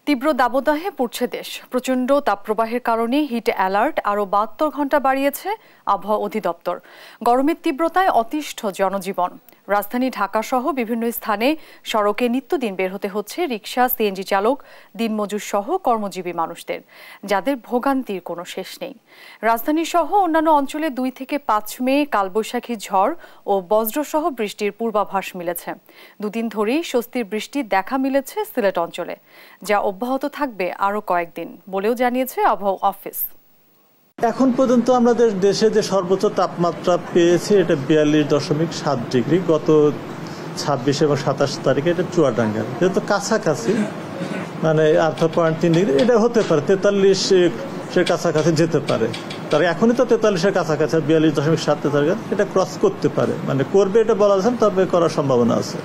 তীব্র দাবদাহে পড়ছে দেশ। প্রচণ্ড তাপপ্রবাহের কারণে হিট অ্যালার্ট আরও ৭২ ঘন্টা বাড়িয়েছে আবহাওয়া অধিদপ্তর। গরমের তীব্রতায় অতিষ্ঠ জনজীবন। রাজধানী ঢাকা সহ বিভিন্ন স্থানে সড়কে নিত্যদিন বের হতে হচ্ছে রিকশা, সিএনজি চালক, দিনমজুর সহ কর্মজীবী মানুষদের, যাদের ভোগান্তির কোনো শেষ নেই। রাজধানী সহ অন্যান্য অঞ্চলে ২ থেকে ৫ মে কালবৈশাখী ঝড় ও বজ্রসহ বৃষ্টির পূর্বাভাস মিলেছে। দুদিন ধরেই স্বস্তির বৃষ্টির দেখা মিলেছে সিলেট অঞ্চলে, যা অব্যাহত থাকবে আরও কয়েকদিন বলেও জানিয়েছে আবহাওয়া অফিস। এখন পর্যন্ত আমাদের দেশে যে সর্বোচ্চ তাপমাত্রা পেয়েছি এটা ৪২.৭ ডিগ্রি। গত ২৬ এবং ২৭ তারিখে এটা চুয়াডাঙ্গা, যেহেতু কাছাকাছি, মানে ৮.৩ ডিগ্রি, এটা হতে পারে ৪৩-এর কাছাকাছি যেতে পারে। তার এখনই তো ৪৩-এর কাছাকাছি, ৪২.৭ এটা ক্রস করতে পারে, মানে করবে এটা বলা যাচ্ছে, তবে করার সম্ভাবনা আছে।